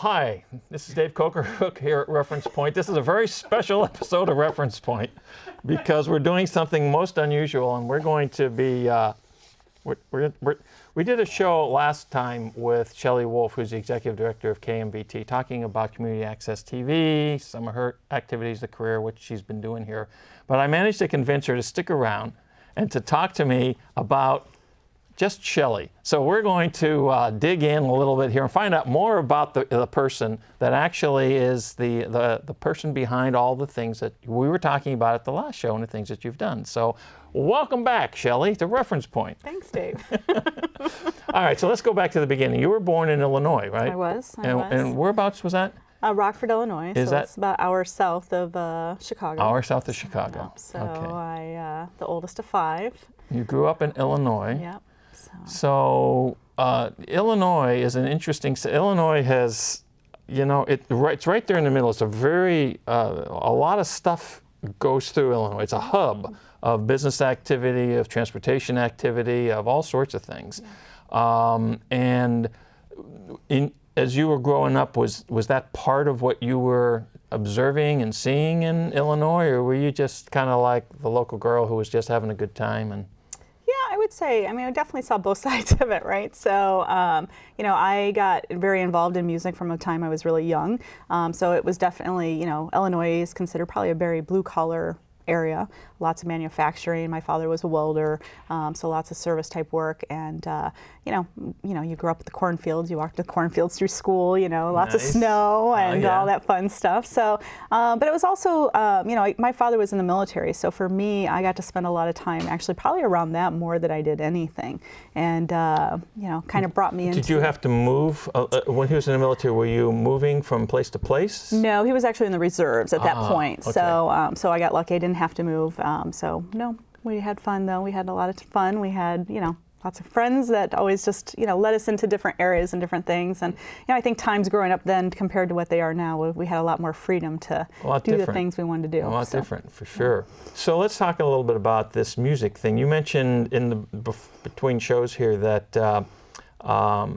hi, this is Dave Coker here at Reference Point. This is a very special episode of Reference Point because we're doing something most unusual, and we're going to be, we did a show last time with Shelley Wolfe, who's the Executive Director of KMVT, talking about community access TV, some of her activities, the career, which she's been doing here. But I managed to convince her to stick around and to talk to me about just Shelley. So we're going to dig in a little bit here and find out more about the person that actually is the person behind all the things that we were talking about at the last show and the things that you've done. So welcome back, Shelley, to Reference Point. Thanks, Dave. All right, so let's go back to the beginning. You were born in Illinois, right? I was. And whereabouts was that? Rockford, Illinois. Is so that it's about an hour south of Chicago. Hour south of Chicago. So okay. I, the oldest of five. You grew up in Illinois. Yep. So Illinois is an interesting. Illinois has, you know, it's right there in the middle. It's a very a lot of stuff goes through Illinois. It's a hub of business activity, of transportation activity, of all sorts of things. Yeah. And as you were growing up, was that part of what you were observing and seeing in Illinois, or were you just kind of like the local girl who was just having a good time? And I would say, I mean, I definitely saw both sides of it, right? So, you know, I got very involved in music from the time I was really young. So it was definitely, you know, Illinois is considered probably a very blue-collar area. Lots of manufacturing. My father was a welder, so lots of service type work. And you know, you grew up at the cornfields. You walked the cornfields through school. You know, lots of snow and all that fun stuff. So, but it was also, you know, my father was in the military, so for me, I got to spend a lot of time actually probably around that more than I did anything. And you know, kind of brought me into. Did you have to move when he was in the military? Were you moving from place to place? No, he was actually in the reserves at that point. Okay. So, so I got lucky. I didn't have to move. So no, we had fun though. We had a lot of fun. We had, you know, lots of friends that always just, you know, led us into different areas and different things. And, you know, I think times growing up then compared to what they are now, we had a lot more freedom to do the things we wanted to do. A lot different, for sure. Yeah. So let's talk a little bit about this music thing. You mentioned in the between shows here that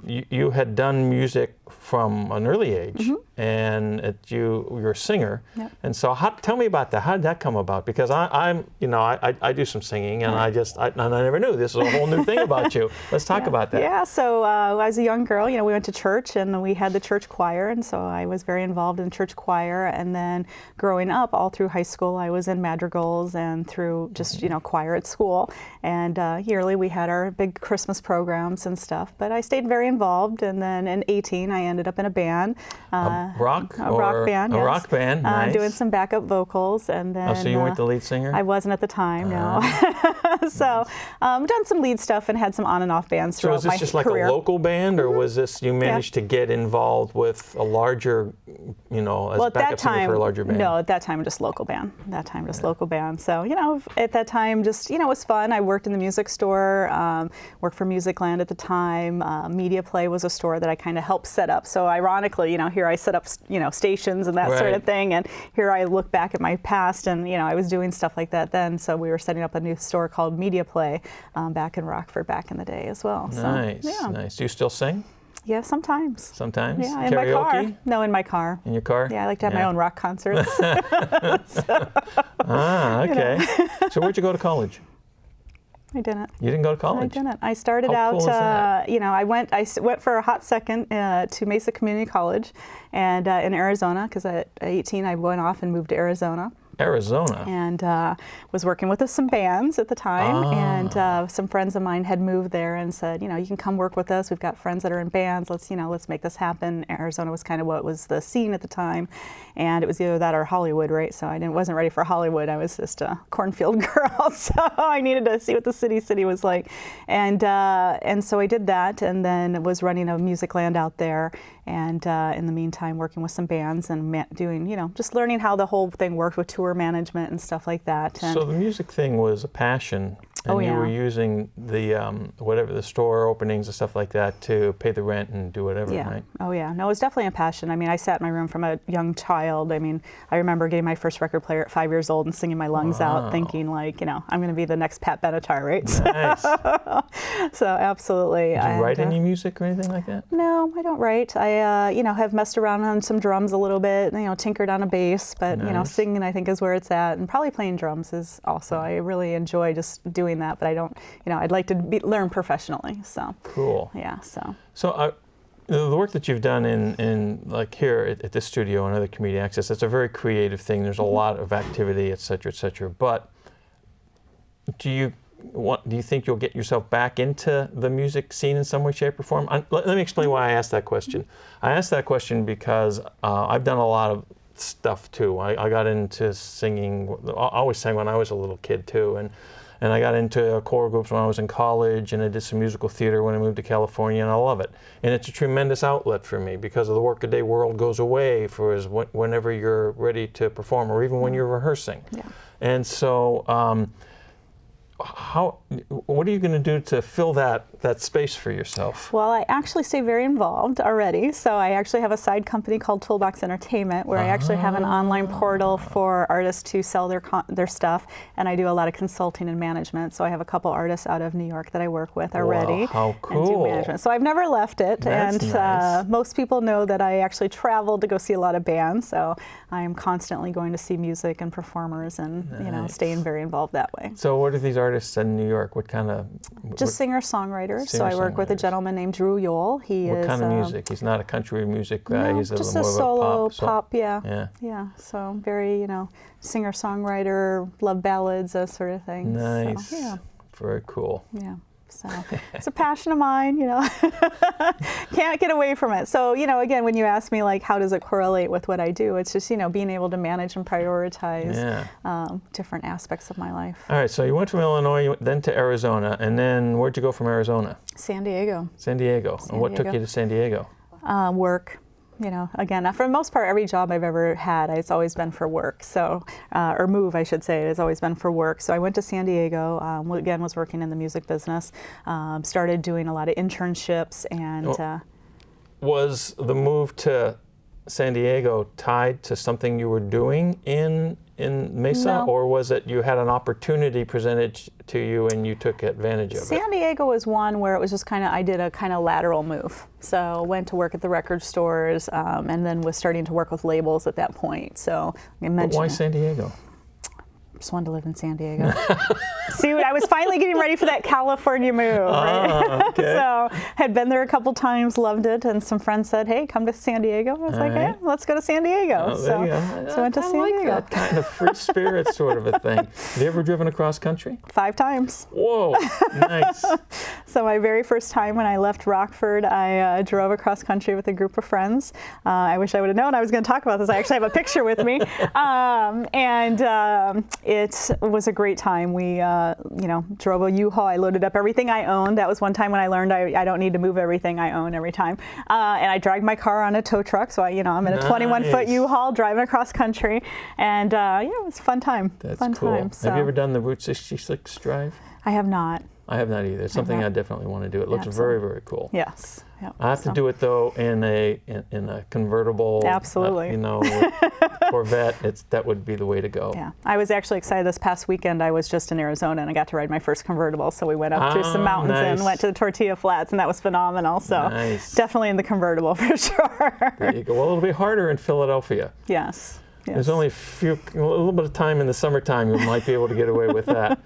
you had done music from an early age, and you're a singer. Yep. And so tell me about that. How did that come about? Because I'm, you know, I do some singing, and I never knew. This is a whole new thing about you. Let's talk about that. Yeah, so as a young girl, you know, we went to church, and we had the church choir, and so I was very involved in the church choir. And then growing up, all through high school, I was in madrigals and through just, you know, choir at school. And yearly, we had our big Christmas programs and stuff. But I stayed very involved, and then in 18, I ended up in a band. A rock band, yes. rock band, nice. Doing some backup vocals, and then. Oh, so you weren't the lead singer? I wasn't at the time, no. So, done some lead stuff and had some on and off bands throughout my career. So was this just like a local band, or was this you managed to get involved with a larger, you know, as backup singer for a larger band? No, at that time just local band. Local band. So, you know, at that time, just, you know, it was fun. I worked in the music store, worked for Musicland at the time. Media Play was a store that I kind of helped set up. So ironically, you know, here I set up, you know, stations and that sort of thing, and here I look back at my past, and, you know, I was doing stuff like that then. So we were setting up a new store called Media Play back in Rockford back in the day as well. Nice, so, yeah. Nice. Do you still sing? Yeah, sometimes. Sometimes? Yeah, in Karaoke? my car. No, in my car. In your car? Yeah, I like to have my own rock concerts. Okay. You know. So where'd you go to college? I didn't. You didn't go to college? I didn't. I started How cool is that? You know, I went for a hot second to Mesa Community College, and in Arizona, because at 18 I went off and moved to Arizona. Arizona. And was working with some bands at the time, and some friends of mine had moved there and said, you know, you can come work with us. We've got friends that are in bands. Let's make this happen. Arizona was kind of what was the scene at the time, and it was either that or Hollywood, right? So I wasn't ready for Hollywood. I was just a cornfield girl, so I needed to see what the city was like, and so I did that, and then was running a Musicland out there, and in the meantime working with some bands and doing, you know, just learning how the whole thing worked with tour management and stuff like that. And so the music thing was a passion And Oh, you yeah. were using the whatever, the store openings and stuff like that to pay the rent and do whatever, Yeah. right? Oh, yeah. No, it was definitely a passion. I mean, I sat in my room from a young child. I mean, I remember getting my first record player at 5 years old and singing my lungs out, thinking like, you know, I'm going to be the next Pat Benatar, right? Nice. So absolutely. Did you write any music or anything like that? No, I don't write. I, you know, have messed around on some drums a little bit, you know, tinkered on a bass, but, you know, Nice. singing I think is where it's at, and probably playing drums is also, I really enjoy just doing that, but I don't, you know, I'd like to learn professionally, so. Cool. Yeah, so. So the work that you've done in like here at this studio and other community access, it's a very creative thing. There's a lot of activity, et cetera, but do you think you'll get yourself back into the music scene in some way, shape, or form? Let me explain why I asked that question. I asked that question because I've done a lot of stuff too. I got into singing. I always sang when I was a little kid too, and I got into choral groups when I was in college, and I did some musical theater when I moved to California, and I love it. And it's a tremendous outlet for me because of the workaday world goes away whenever you're ready to perform, or even when you're rehearsing. Yeah. And so, what are you going to do to fill that space for yourself? Well, I actually stay very involved already. So I actually have a side company called Toolbox Entertainment, where I actually have an online portal for artists to sell their stuff, and I do a lot of consulting and management. So I have a couple artists out of New York that I work with already. Wow, how And cool. do management. So I've never left it. That's and nice. most people know that I actually travel to go see a lot of bands. So I am constantly going to see music and performers, and you know, staying very involved that way. So what are these artists in New York? What kind of? Just singer-songwriters. So I work with a gentleman named Drew Yule. What kind of music? He's not a country music guy. No, He's a just little a more solo of a pop, Yeah. yeah. So very, you know, singer-songwriter, love ballads, that sort of thing. Nice. So, yeah, Very cool. yeah. So it's a passion of mine, you know. Can't get away from it. So, you know, again, when you ask me like, how does it correlate with what I do? It's just, you know, being able to manage and prioritize different aspects of my life. All right. So you went from Illinois, then to Arizona, and then where'd you go from Arizona? San Diego. San Diego. And what took you to San Diego? Work. You know, again, for the most part, every job I've ever had, it's always been for work. So, or move, I should say, it's always been for work. So I went to San Diego, again, was working in the music business, started doing a lot of internships, and... Was the move to San Diego tied to something you were doing in Mesa? No. Or was it you had an opportunity presented to you and you took advantage of it? San Diego was one where it was just I did a kind of lateral move. So went to work at the record stores, and then was starting to work with labels at that point. So I mentioned But why San Diego? Just wanted to live in San Diego. See, I was finally getting ready for that California move, right? Okay. So had been there a couple times, loved it, and some friends said, "Hey, come to San Diego." I was like, right. "Yeah, let's go to San Diego." Oh, there you go. So went to I San like Diego that kind of free spirit sort of a thing. Have you ever driven across country? 5 times. Whoa, nice. So my very first time when I left Rockford, I drove across country with a group of friends. I wish I would have known I was going to talk about this. I actually have a picture with me. It was a great time. We, you know, drove a U-Haul. I loaded up everything I owned. That was one time when I learned I don't need to move everything I own every time. And I dragged my car on a tow truck. So I'm in a 21-foot U-Haul driving across country. And yeah, it was a fun time. That's fun cool. time. So Have you ever done the Route 66 drive? I have not. I have not either. It's something I definitely want to do. It looks very, very cool. Yes. Yep. I have to do it though in a convertible. Absolutely. You know, Corvette. That would be the way to go. Yeah, I was actually excited this past weekend. I was just in Arizona and I got to ride my first convertible. So we went up through some mountains and went to the Tortilla Flats, and that was phenomenal. So definitely in the convertible for sure. There you go. Well, it'll be harder in Philadelphia. Yes. Yes. There's only a little bit of time in the summertime you might be able to get away with that,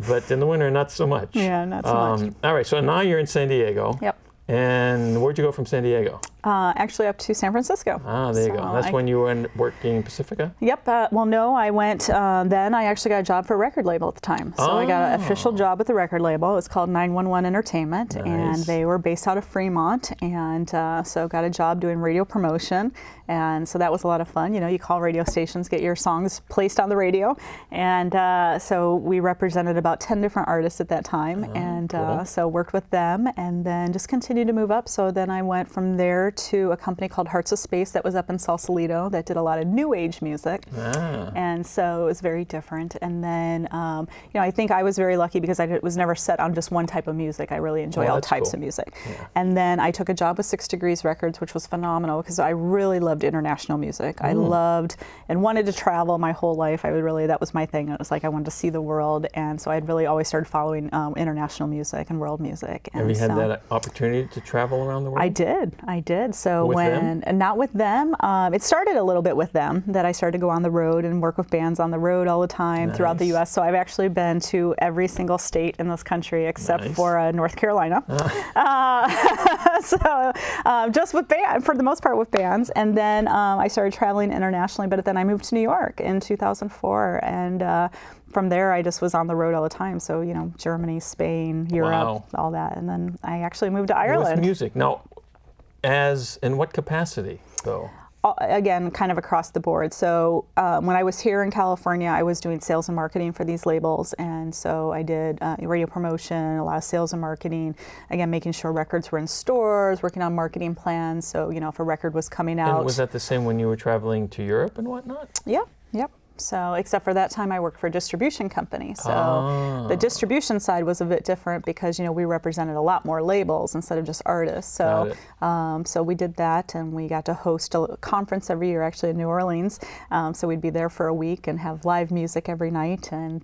but in the winter, not so much. Yeah, not so much. All right, so now you're in San Diego. Yep. And where'd you go from San Diego? Actually up to San Francisco. Ah, there you go. That's when you were working Pacifica? Yep. Well, no, I went, then I actually got a job for a record label at the time. So I got an official job with the record label. It was called 911 Entertainment, and they were based out of Fremont. And so got a job doing radio promotion. And so that was a lot of fun. You know, you call radio stations, get your songs placed on the radio. And so we represented about 10 different artists at that time. And cool. so worked with them and then just continued to move up. So then I went from there to a company called Hearts of Space that was up in Sausalito that did a lot of new age music. And so it was very different. And then, you know, I think I was very lucky because I was never set on just one type of music. I really enjoy all types of music. And then I took a job with 6 Degrees Records, which was phenomenal because I really loved international music. I loved and wanted to travel my whole life. That was my thing. It was like I wanted to see the world. And so I'd really always started following international music and world music. And have you had that opportunity to travel around the world? I did. So with them? And not with them. It started a little bit with them, that I started to go on the road and work with bands on the road all the time throughout the U.S. So I've actually been to every single state in this country except for North Carolina. So just with bands, for the most part with bands. And then I started traveling internationally, but then I moved to New York in 2004. And from there, I just was on the road all the time. So, you know, Germany, Spain, Europe, all that. And then I actually moved to Ireland. With music. Now, in what capacity, though? Again, kind of across the board. So when I was here in California, I was doing sales and marketing for these labels. And so I did radio promotion, a lot of sales and marketing, again, making sure records were in stores, working on marketing plans. So, you know, if a record was coming out. And was that the same when you were traveling to Europe and whatnot? Yeah, yep. So, except for that time I worked for a distribution company. So the distribution side was a bit different because, you know, we represented a lot more labels instead of just artists. So, so we did that, and we got to host a conference every year, actually in New Orleans. So we'd be there for a week and have live music every night and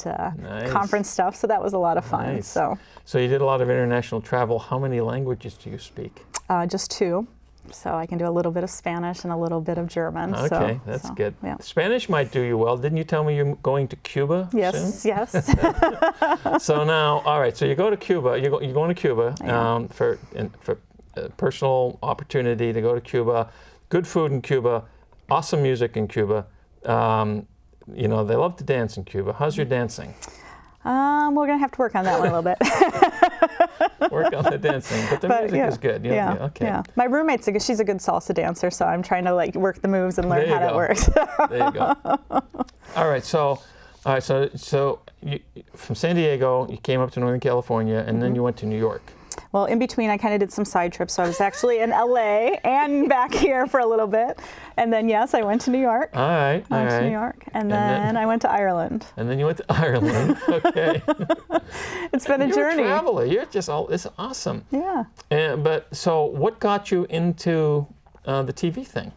conference stuff. So that was a lot of fun. So you did a lot of international travel. How many languages do you speak? Just 2. So I can do a little bit of Spanish and a little bit of German. Okay, that's good. Yeah. Spanish might do you well. Didn't you tell me you're going to Cuba soon? Yes. So now, all right, so you go to Cuba. You're going to Cuba for personal opportunity to go to Cuba. Good food in Cuba. Awesome music in Cuba. You know, they love to dance in Cuba. How's your dancing? We're going to have to work on that one a little bit. Work on the dancing, but the music is good. Okay. My roommate's she's a good salsa dancer, so I'm trying to like work the moves and learn how that works. There you go. All right, so you, from San Diego, you came up to Northern California, and then you went to New York. Well, in between, I kind of did some side trips. So I was actually in LA and back here for a little bit. And then, yes, I went to New York. All right. I went to New York. And then I went to Ireland. And then you went to Ireland. Okay. It's been a journey. You're a traveler. You're just it's awesome. Yeah. But so what got you into the TV thing?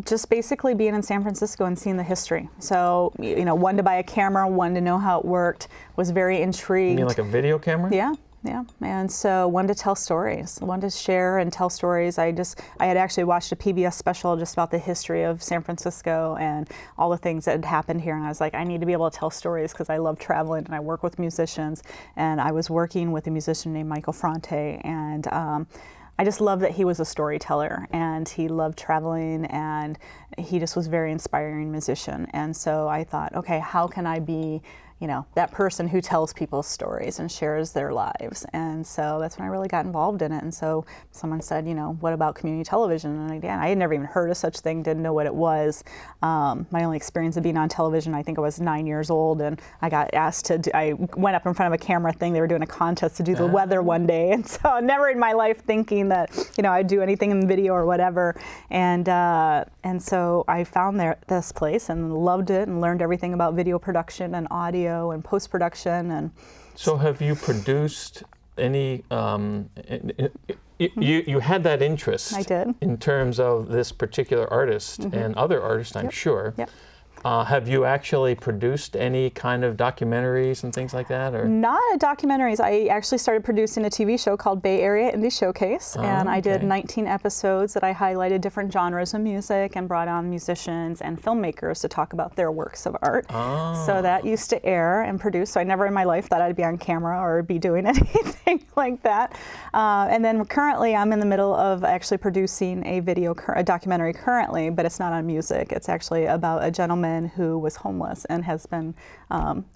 Just basically being in San Francisco and seeing the history. So, you know, wanted to buy a camera, wanted to know how it worked, was very intrigued. You mean like a video camera? Yeah. Yeah, and so wanted to tell stories, wanted to share and tell stories. I had actually watched a PBS special just about the history of San Francisco and all the things that had happened here, and I was like, I need to be able to tell stories because I love traveling and I work with musicians, and I was working with a musician named Michael Fronte, and I just love that he was a storyteller and he loved traveling, and he just was a very inspiring musician. And so I thought, okay, how can I be, you know, that person who tells people stories and shares their lives? And so that's when I really got involved in it. And so someone said, you know, what about community television? And again, I had never even heard of such thing, didn't know what it was. My only experience of being on television, I think I was 9 years old, and I got asked I went up in front of a camera thing. They were doing a contest to do the weather one day. And so never in my life thinking that, you know, I'd do anything in video or whatever. And so I found this place and loved it and learned everything about video production and audio and post-production. And so have you produced any you had that interest? I did. In terms of this particular artist and other artists, I'm sure. Yep. Have you actually produced any kind of documentaries and things like that? Or? Not documentaries. I actually started producing a TV show called Bay Area Indie Showcase, and I did 19 episodes that I highlighted different genres of music and brought on musicians and filmmakers to talk about their works of art. So that used to air and produce. So I never in my life thought I'd be on camera or be doing anything like that. And then currently I'm in the middle of actually producing a documentary currently, but it's not on music. It's actually about a gentleman who was homeless and has been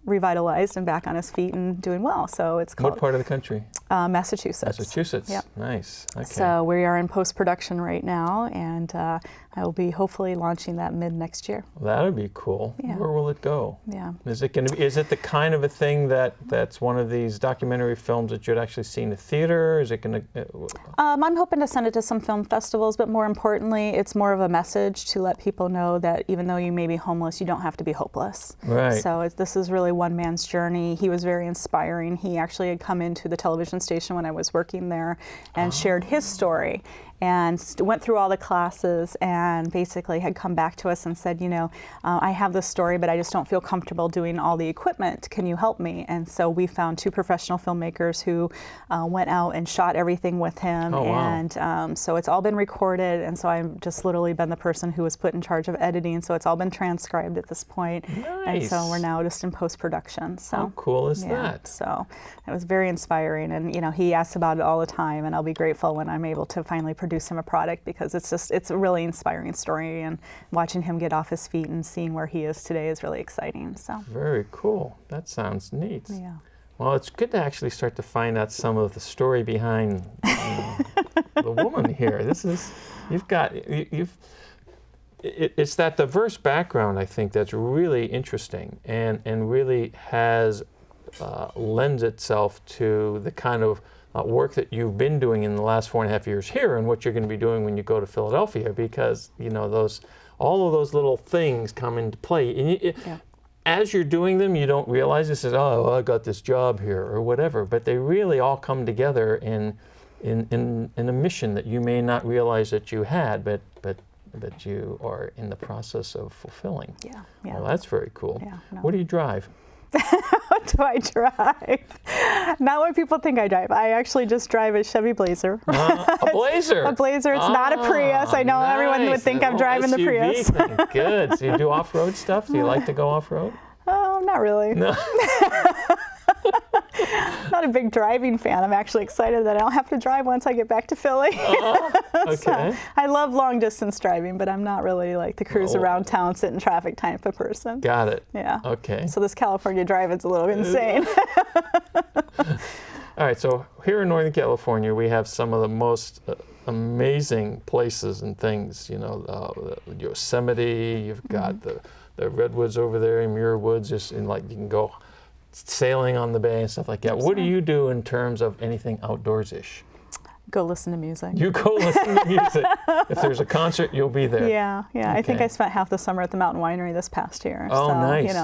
revitalized and back on his feet and doing well. So it's called... What part of the country? Massachusetts. Massachusetts. Yep. Nice. Okay. So we are in post-production right now, and I will be hopefully launching that mid next year. That would be cool. Yeah. Where will it go? Yeah. Is it going to be? Is it the kind of a thing that's one of these documentary films that you'd actually see in the theater? Is it going to? I'm hoping to send it to some film festivals, but more importantly, it's more of a message to let people know that even though you may be homeless, you don't have to be hopeless. Right. So this is really one man's journey. He was very inspiring. He actually had come into the television station when I was working there and shared his story, and went through all the classes and basically had come back to us and said, you know, I have this story, but I just don't feel comfortable doing all the equipment. Can you help me? And so we found 2 professional filmmakers who went out and shot everything with him. Oh, wow. And so it's all been recorded. And so I've just literally been the person who was put in charge of editing. So it's all been transcribed at this point. Nice. And so we're now just in post-production. So How cool is yeah, that? So it was very inspiring. And, you know, he asks about it all the time. And I'll be grateful when I'm able to finally produce him a product, because it's a really inspiring story, and watching him get off his feet and seeing where he is today is really exciting. So Very cool. That sounds neat. yeah. Well, it's good to actually start to find out some of the story behind the woman here. It's that diverse background, I think, that's really interesting and really has lends itself to the kind of work that you've been doing in the last 4.5 years here, and what you're going to be doing when you go to Philadelphia, because you know all of those little things come into play. And as you're doing them, you don't realize this is, oh, I got this job here or whatever, but they really all come together in a mission that you may not realize that you had, but you are in the process of fulfilling. Yeah. Yeah. Well, that's very cool. Yeah, no. What do you drive? What do I drive? Not what people think I drive. I actually just drive a Chevy Blazer. A Blazer. A Blazer. It's not a Prius. I know everyone would think I'm driving the Prius. Thing. Good. So you do off-road stuff? Do you like to go off-road? Oh, not really. No. Not a big driving fan. I'm actually excited that I don't have to drive once I get back to Philly. Okay. So, I love long distance driving, but I'm not really like the cruise around town, sit in traffic type of person. Got it. Yeah. Okay. So this California driving's a little insane. All right. So here in Northern California, we have some of the most amazing places and things. You know, Yosemite. You've got the redwoods over there in Muir Woods. Just in you can go sailing on the bay and stuff like that. What do you do in terms of anything outdoors-ish? Go listen to music. You go listen to music. If there's a concert, you'll be there. Yeah, yeah. Okay. I think I spent half the summer at the Mountain Winery this past year. Oh, so, nice. You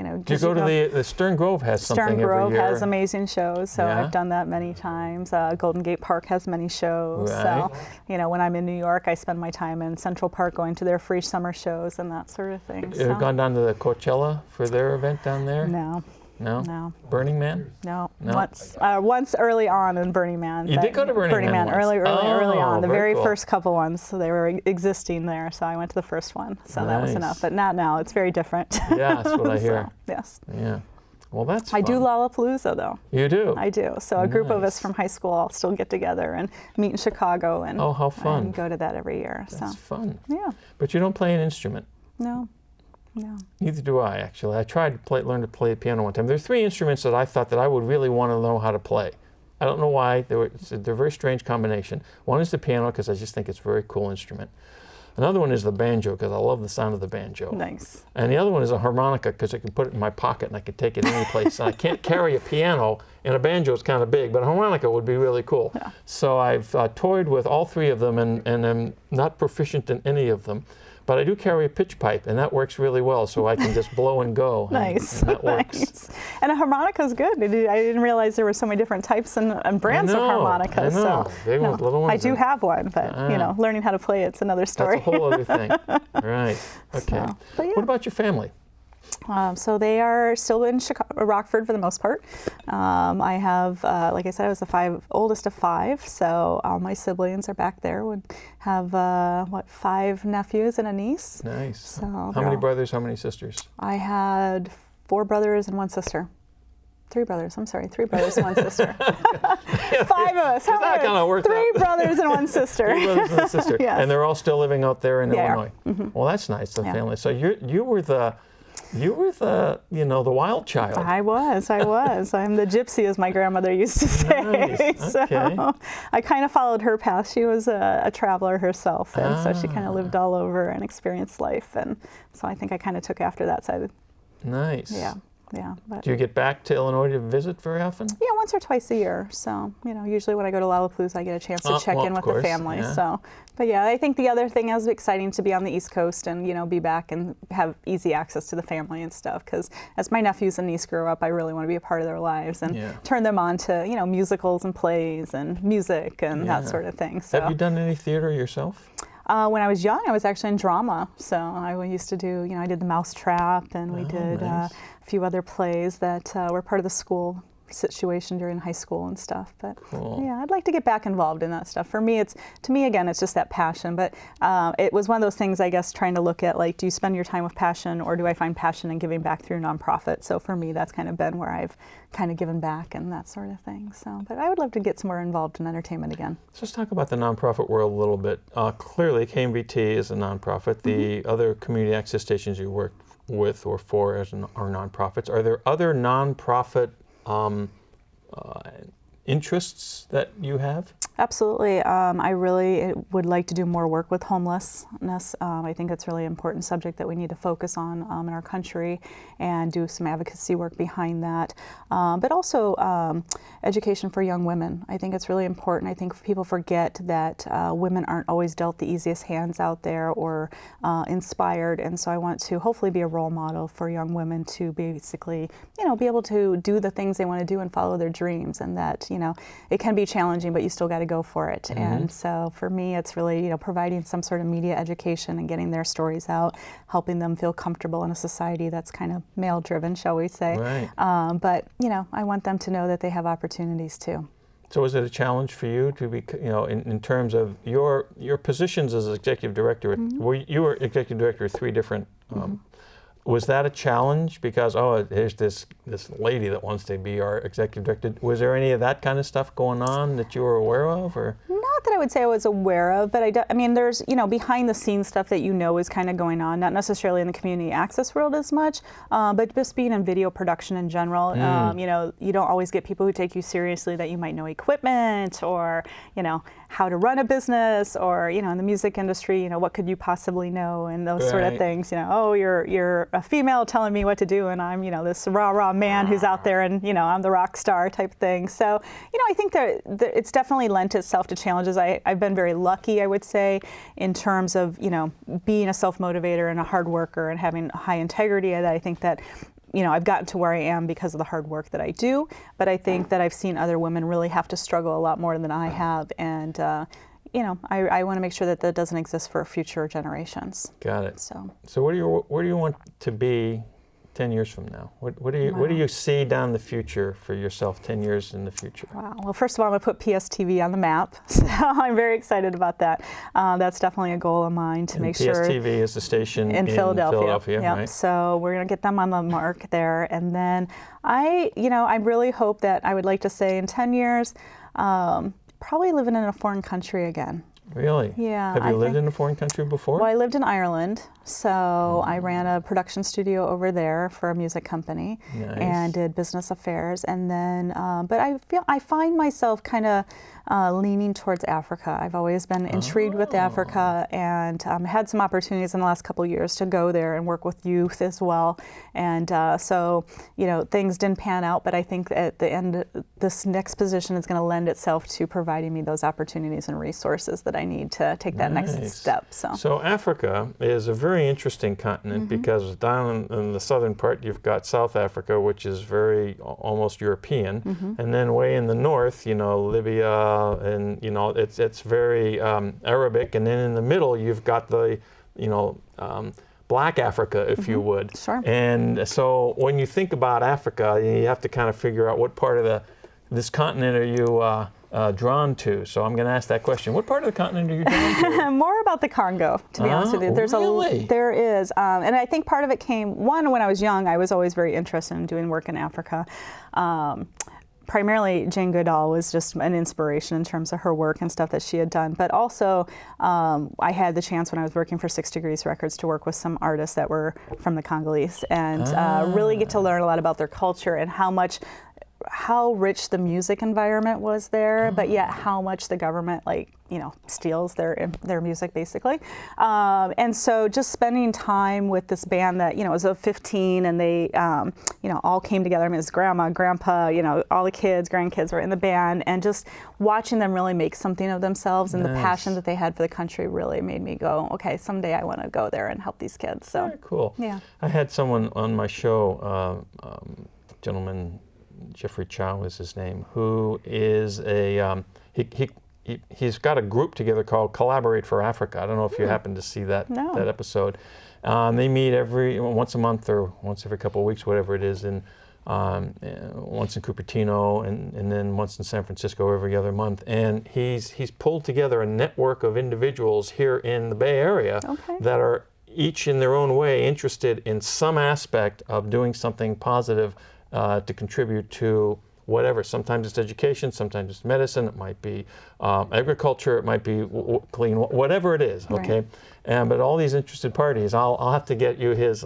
know. Do you go to the Stern Grove has something Stern every Grove year? has amazing shows, so Yeah. I've done that many times. Golden Gate Park has many shows. Right. So, you know, when I'm in New York, I spend my time in Central Park going to their free summer shows and that sort of thing. You ever gone down to the Coachella for their event down there? No. No? No. Burning Man? No. No? Once early on in Burning Man. You did go to Burning Man once. early on. The very very cool. first couple ones, so they were existing there, so I went to the first one. So that was Nice. enough, but not now. It's very different. Yeah, that's what I hear. So, yes. Yeah. Well, that's I fun. do Lollapalooza though. You do? I do. So a group of us Nice. from high school all still get together and meet in Chicago and, Oh, how fun. and go to that every year. That's So fun. yeah. But you don't play an instrument. No. No. Neither do I, actually. I tried to learn to play the piano one time. There are 3 instruments that I thought that I would really want to know how to play. I don't know why. They're a very strange combination. One is the piano, because I just think it's a very cool instrument. Another one is the banjo, because I love the sound of the banjo. Nice. And the other one is a harmonica, because I can put it in my pocket and I can take it any place. And I can't carry a piano, and a banjo is kind of big, but a harmonica would be really cool. Yeah. So I've toyed with all 3 of them, and I'm not proficient in any of them. But I do carry a pitch pipe, and that works really well, so I can just blow and go. Nice. And that works. Nice. And a harmonica is good. I didn't realize there were so many different types and brands of harmonicas. I know. So, Big ones, little ones. I do have one, but you know, learning how to play it's another story. That's a whole other thing. Right. Okay. So, but yeah. What about your family? So they are still in Rockford for the most part. I have, like I said, I was the oldest of 5, so all my siblings are back there. Would have 5 nephews and a niece. Nice. So how many brothers? How many sisters? I had 4 brothers and 1 sister. 3 brothers. I'm sorry, 3 brothers and 1 sister. 5 of us. How that many? kinda worked 3 out. brothers and 1 sister. 3 brothers and a sister. Yes. And they're all still living out there in They are. Illinois. Well, that's nice. The Yeah. family. So you were the You were the, the wild child. I was. I'm the gypsy, as my grandmother used to say. Nice. Okay. So I kind of followed her path. She was a traveler herself, and so she kind of lived all over and experienced life. And so I think I kind of took after that side. Nice. Yeah. Yeah. But Do you get back to Illinois to visit very often? yeah, once or twice a year. So, usually when I go to Lollapalooza, I get a chance to check in with the family. Yeah. So, but yeah, I think the other thing is exciting to be on the East Coast and, be back and have easy access to the family and stuff. Because as my nephews and niece grow up, I really want to be a part of their lives and turn them on to, musicals and plays and music and that sort of thing. So, have you done any theater yourself? When I was young, I was actually in drama. So I used to do, I did The Mousetrap, and we did nice. a few other plays that were part of the school situation during high school and stuff. But Cool. yeah, I'd like to get back involved in that stuff. For me, it's just that passion. But it was one of those things, I guess, trying to look at, like, do you spend your time with passion, or do I find passion in giving back through nonprofit? So for me, that's kind of been where I've kind of given back and that sort of thing. So, but I would love to get some more involved in entertainment again. Let's talk about the nonprofit world a little bit. Clearly, KMVT is a nonprofit. The other community access stations you work with or for are nonprofits. Are there other nonprofit interests that you have? Absolutely. I really would like to do more work with homelessness. I think it's a really important subject that we need to focus on in our country and do some advocacy work behind that. But also education for young women. I think it's really important. I think people forget that women aren't always dealt the easiest hands out there or inspired. And so I want to hopefully be a role model for young women to basically, be able to do the things they want to do and follow their dreams. And that, it can be challenging, but you still got to go for it. And so for me, it's really, providing some sort of media education and getting their stories out, helping them feel comfortable in a society that's kind of male-driven, shall we say. Right. But, I want them to know that they have opportunities too. So is it a challenge for you to be, in terms of your positions as executive director? You were executive director of 3 different. Was that a challenge because here's this lady that wants to be our executive director? Was there any of that kind of stuff going on that you were aware of, or? Not that I would say I was aware of, but I mean, there's behind the scenes stuff that is kind of going on, not necessarily in the community access world as much, but just being in video production in general. You don't always get people who take you seriously that you might know equipment or how to run a business, or in the music industry, what could you possibly know, and those sort of things. You're a female telling me what to do, and I'm this rah man who's out there, and I'm the rock star type thing. So I think that it's definitely lent itself to challenges. I've been very lucky, I would say, in terms of being a self-motivator and a hard worker and having high integrity. That I think that I've gotten to where I am because of the hard work that I do, but I think that I've seen other women really have to struggle a lot more than I have, and I want to make sure that that doesn't exist for future generations. Got it. So where do you want to be 10 years from now? What do you see down the future for yourself 10 years in the future? Wow. Well, first of all, I'm going to put PSTV on the map, so I'm very excited about that. That's definitely a goal of mine to make sure. PSTV is the station in Philadelphia, yep. right? So we're going to get them on the mark there, and then I really hope that I would like to say in 10 years, probably living in a foreign country again. Really? Yeah. Have you lived in a foreign country before? Well, I lived in Ireland, so I ran a production studio over there for a music company. Nice. And did business affairs. And then, but I find myself kind of leaning towards Africa. I've always been intrigued with Africa, and had some opportunities in the last couple of years to go there and work with youth as well. And so, things didn't pan out, but I think at the end, this next position is going to lend itself to providing me those opportunities and resources that I need to take that next step. So Africa is a very interesting continent because down in the southern part, you've got South Africa, which is very almost European, and then way in the north, Libya, and it's very Arabic, and then in the middle you've got the Black Africa, if you would. Sure. And so when you think about Africa, you have to kind of figure out what part of this continent are you drawn to. So I'm going to ask that question. What part of the continent are you drawn to? More about the Congo, to be honest with you. Really? There is. And I think part of it came, when I was young, I was always very interested in doing work in Africa. primarily Jane Goodall was just an inspiration in terms of her work and stuff that she had done. But also, I had the chance when I was working for 6 Degrees Records to work with some artists that were from the Congolese and really get to learn a lot about their culture and how rich the music environment was there, but yet how much the government, like, steals their music basically. And so just spending time with this band that, was of 15 and they, all came together. I mean, it was grandma, grandpa, all the kids, grandkids were in the band, and just watching them really make something of themselves and the passion that they had for the country really made me go, okay, someday I want to go there and help these kids. So very cool. Yeah. I had someone on my show, gentleman, Jeffrey Chow is his name, who is a, he's got a group together called Collaborate for Africa. I don't know if you happen to see that episode. They meet once a month or once every couple of weeks, whatever it is, and once in Cupertino and then once in San Francisco every other month. And he's pulled together a network of individuals here in the Bay Area that are each in their own way interested in some aspect of doing something positive to contribute to whatever. Sometimes it's education, sometimes it's medicine, it might be agriculture, it might be clean, whatever it is, okay? But all these interested parties, I'll have to get you his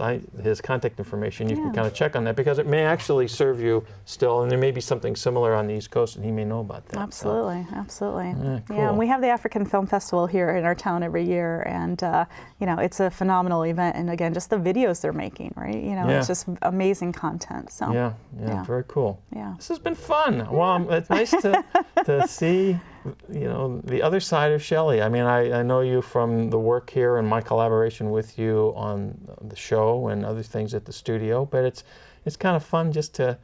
contact information. You can kind of check on that because it may actually serve you still, and there may be something similar on the East Coast, and he may know about that. Absolutely, absolutely. Cool. Yeah, and we have the African Film Festival here in our town every year, and it's a phenomenal event. And again, just the videos they're making, right? It's just amazing content. So yeah, very cool. Yeah, this has been fun. Well, it's nice to see the other side of Shelley. I mean, I know you from the work here and my collaboration with you on the show and other things at the studio, but it's kind of fun just to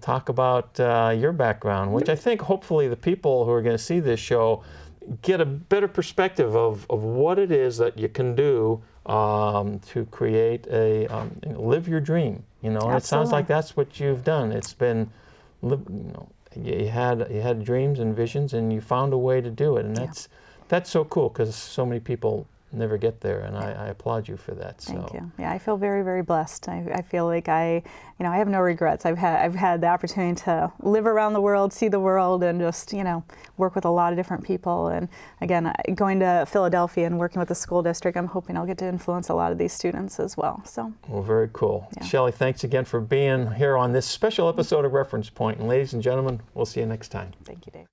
talk about your background, which I think hopefully the people who are going to see this show get a better perspective of what it is that you can do to create live your dream. And it sounds like that's what you've done. It's been, you had dreams and visions, and you found a way to do it, and that's so cool because so many people never get there, and I applaud you for that. Thank you. Yeah, I feel very, very blessed. I feel like I have no regrets. I've had the opportunity to live around the world, see the world, and just work with a lot of different people. And again, going to Philadelphia and working with the school district, I'm hoping I'll get to influence a lot of these students as well. So. Well, very cool. Yeah. Shelley, thanks again for being here on this special episode of Reference Point. And ladies and gentlemen, we'll see you next time. Thank you, Dave.